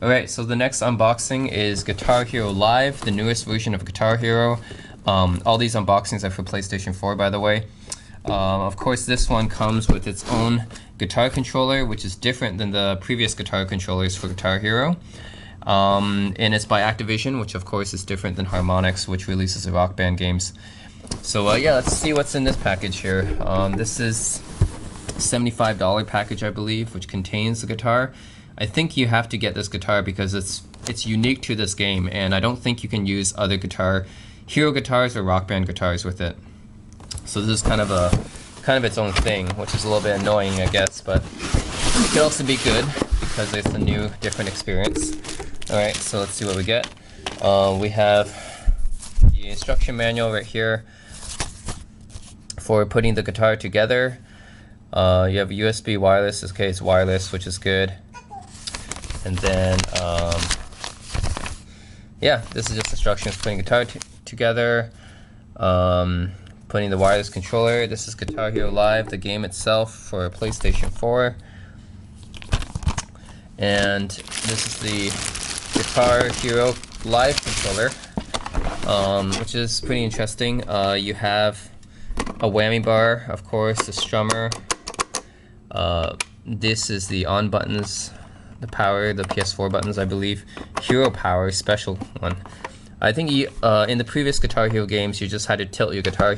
Alright, so the next unboxing is Guitar Hero Live, the newest version of Guitar Hero. All these unboxings are for PlayStation 4, by the way. Of course, this one comes with its own guitar controller, which is different than the previous guitar controllers for Guitar Hero. And it's by Activision, which of course is different than Harmonix, which releases the Rock Band games. So yeah, let's see what's in this package here. This is a $75 package, I believe, which contains the guitar. I think you have to get this guitar because it's unique to this game, and I don't think you can use other Hero guitars or Rock Band guitars with it. So this is kind of its own thing, which is a little bit annoying, I guess, but it could also be good because it's a new, different experience. Alright, so let's see what we get. We have the instruction manual right here for putting the guitar together. You have USB wireless. Okay, it's wireless, which is good. And then, yeah, this is just instructions putting guitar together, putting the wireless controller. This is Guitar Hero Live, the game itself for PlayStation 4. And this is the Guitar Hero Live controller, which is pretty interesting. You have a whammy bar, of course, the strummer. This is the on buttons, the power, the PS4 buttons, I believe. Hero Power, special one. I think in the previous Guitar Hero games, you just had to tilt your guitar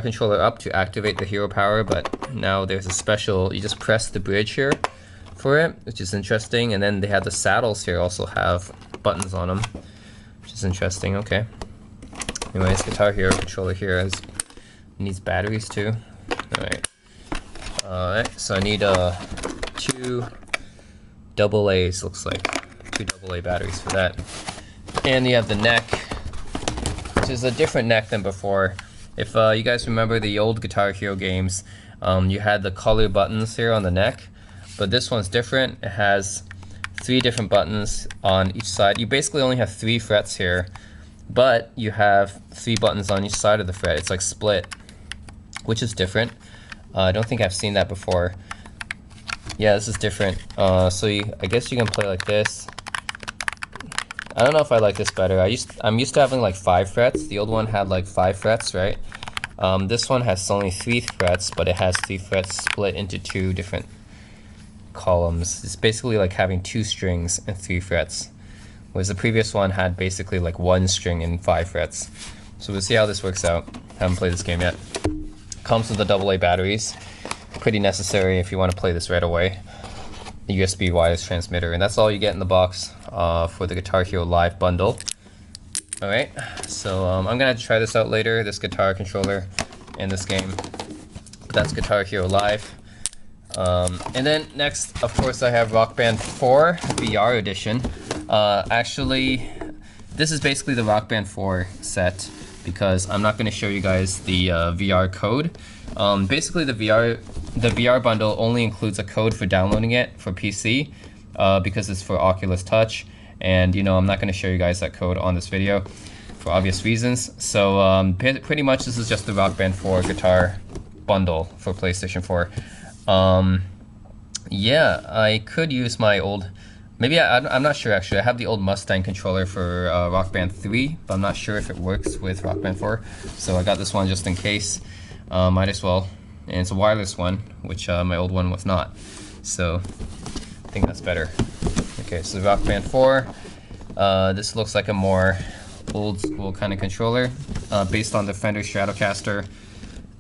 controller up to activate the Hero Power, but now there's a special, you just press the bridge here for it, which is interesting. And then they have the saddles here, also have buttons on them, which is interesting. Okay. Anyways, Guitar Hero controller here needs batteries too. Alright, so I need two AA's, looks like. Two AA batteries for that. And you have the neck, which is a different neck than before. If you guys remember the old Guitar Hero games, you had the color buttons here on the neck, but this one's different. It has 3 different buttons on each side. You basically only have 3 frets here, but you have 3 buttons on each side of the fret. It's like split, which is different. I don't think I've seen that before. Yeah, this is different. So I guess you can play like this. I don't know if I like this better. I'm used to having like 5 frets. The old one had like 5 frets, right? This one has only 3 frets, but it has 3 frets split into 2 different columns. It's basically like having 2 strings and 3 frets, whereas the previous one had basically like 1 string and 5 frets. So we'll see how this works out. Haven't played this game yet. Comes with the AA batteries. Pretty necessary if you want to play this right away. The USB wireless transmitter, and that's all you get in the box for the Guitar Hero Live bundle. Alright, so I'm gonna have to try this out later, this guitar controller and this game. But that's Guitar Hero Live. And then next, of course, I have Rock Band 4 VR edition. Actually, this is basically the Rock Band 4 set, because I'm not going to show you guys the VR code. Basically, the VR bundle only includes a code for downloading it for PC, because it's for Oculus Touch, and I'm not going to show you guys that code on this video for obvious reasons. So pretty much this is just the Rock Band 4 guitar bundle for PlayStation 4. Yeah, I could use my old, I'm not sure actually. I have the old Mustang controller for Rock Band 3, but I'm not sure if it works with Rock Band 4. So I got this one just in case. Might as well. And it's a wireless one, which my old one was not. So I think that's better. Okay, so Rock Band 4. This looks like a more old school kind of controller, based on the Fender Stratocaster.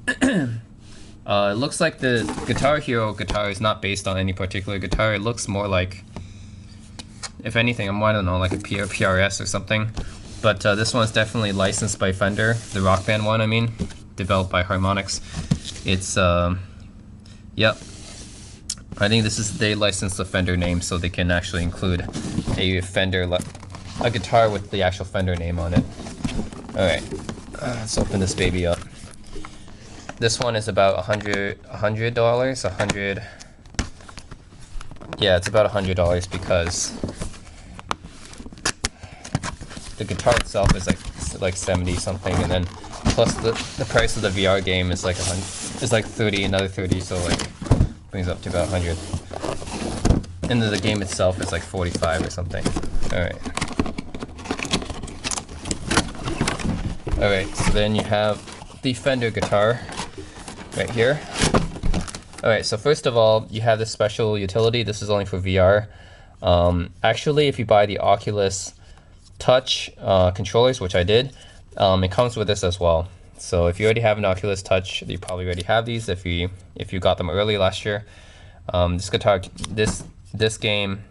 It looks like the Guitar Hero guitar is not based on any particular guitar. It looks more like, if anything, I don't know, like a PRS or something. But this one's definitely licensed by Fender, the Rock Band one, I mean, developed by Harmonix. It's, yep. I think they licensed the Fender name so they can actually include a guitar with the actual Fender name on it. Alright, let's open this baby up. This one is about $100. Yeah, it's about $100 because the guitar itself is like 70 something, and then plus the price of the VR game is like 30, another 30, so like brings up to about 100. And then the game itself is like 45 or something. Alright. Alright, so then you have the Fender guitar right here. Alright, so first of all, you have this special utility. This is only for VR. Actually, if you buy the Oculus Touch controllers, which I did, it comes with this as well. So if you already have an Oculus Touch, you probably already have these if you got them early last year. This game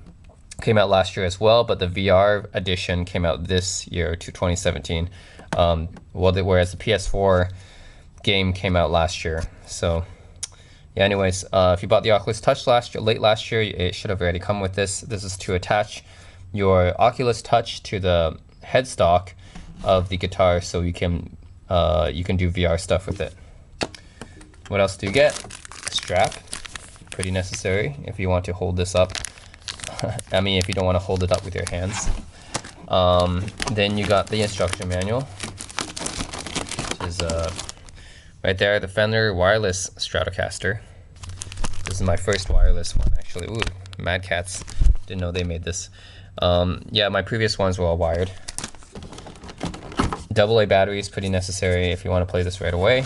came out last year as well, but the VR edition came out this year to 2017. Whereas the PS4 game came out last year. So yeah, anyways, if you bought the Oculus Touch late last year, it should have already come with this. This is to attach your Oculus Touch to the headstock of the guitar, so you can do VR stuff with it. What else do you get? A strap, pretty necessary if you want to hold this up. I mean, if you don't want to hold it up with your hands. Then you got the instruction manual, which is right there, the Fender wireless Stratocaster. This is my first wireless one, actually. Ooh, Mad Catz. Didn't know they made this. Yeah, my previous ones were all wired. AA battery is pretty necessary if you want to play this right away.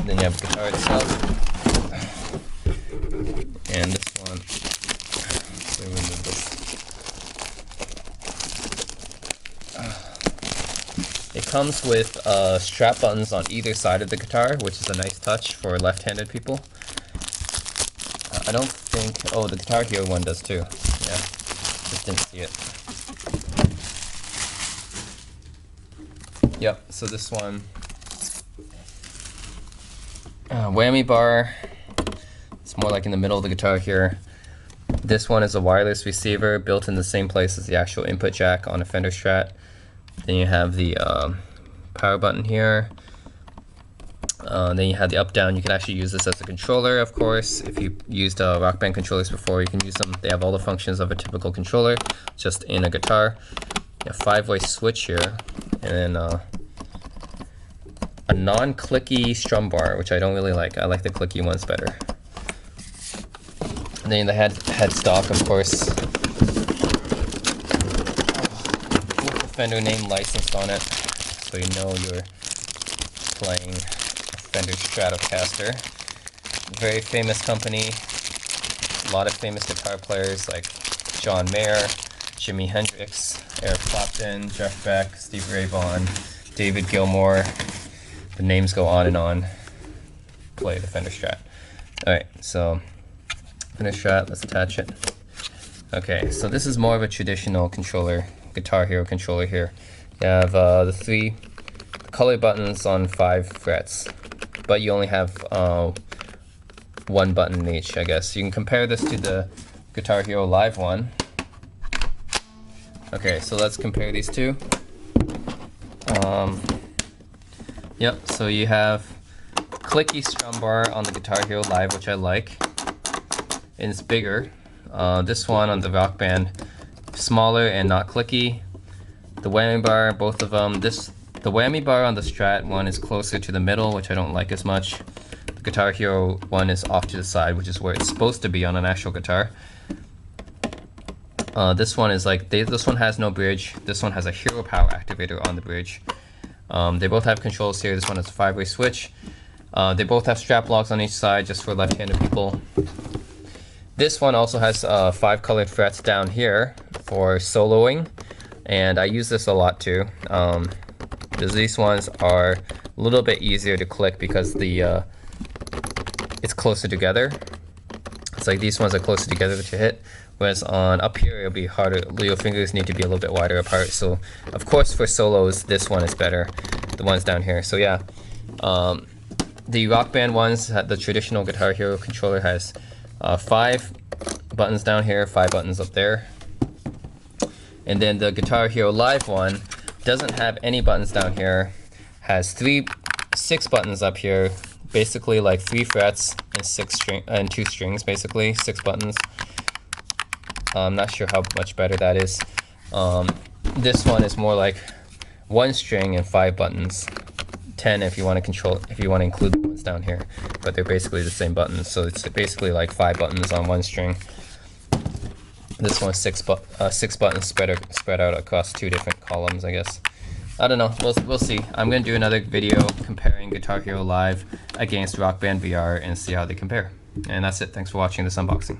Then you have the guitar itself. And this one, so remove this. It comes with strap buttons on either side of the guitar, which is a nice touch for left-handed people. I don't think, oh, the Guitar Hero one does too. Yeah, just didn't see it. Yep, so this one, whammy bar, it's more like in the middle of the guitar here. This one is a wireless receiver built in the same place as the actual input jack on a Fender Strat. Then you have the power button here. Then you have the up-down. You can actually use this as a controller, of course. If you used Rock Band controllers before, you can use them. They have all the functions of a typical controller, just in a guitar. You have 5-way switch here, and then a non-clicky strum bar, which I don't really like. I like the clicky ones better. And then the headstock, of course, with the Fender name licensed on it, so you know you're playing Fender Stratocaster. Very famous company. A lot of famous guitar players like John Mayer, Jimi Hendrix, Eric Clapton, Jeff Beck, Stevie Ray Vaughan, David Gilmour. The names go on and on. Play the Fender Strat. Alright, so Fender Strat, let's attach it. Okay, so this is more of a traditional controller, Guitar Hero controller here. You have the 3 color buttons on 5 frets, but you only have 1 button in each, I guess. You can compare this to the Guitar Hero Live one. Okay, so let's compare these two. Yep, so you have clicky strum bar on the Guitar Hero Live, which I like, and it's bigger. This one on the Rock Band, smaller and not clicky. The whammy bar, both of them. The whammy bar on the Strat one is closer to the middle, which I don't like as much. The Guitar Hero one is off to the side, which is where it's supposed to be on an actual guitar. This one is like, this one has no bridge. This one has a Hero Power activator on the bridge. They both have controls here. This one is a 5-way switch. They both have strap locks on each side, just for left-handed people. This one also has 5 colored frets down here for soloing, and I use this a lot too. Because these ones are a little bit easier to click because it's closer together. It's like these ones are closer together to hit, whereas on up here it'll be harder. Your fingers need to be a little bit wider apart. So of course for solos this one is better, the ones down here. So yeah, the Rock Band ones, the traditional Guitar Hero controller has 5 buttons down here, 5 buttons up there. And then the Guitar Hero Live one doesn't have any buttons down here, has 6 buttons up here, basically like 3 frets and 2 strings, basically 6 buttons. I'm not sure how much better that is. This one is more like 1 string and 5 buttons, 10 if you want to include the ones down here, but they're basically the same buttons. So it's basically like 5 buttons on 1 string. This one's six buttons spread out across 2 different columns, I guess. I don't know. We'll see. I'm gonna do another video comparing Guitar Hero Live against Rock Band VR and see how they compare. And that's it. Thanks for watching this unboxing.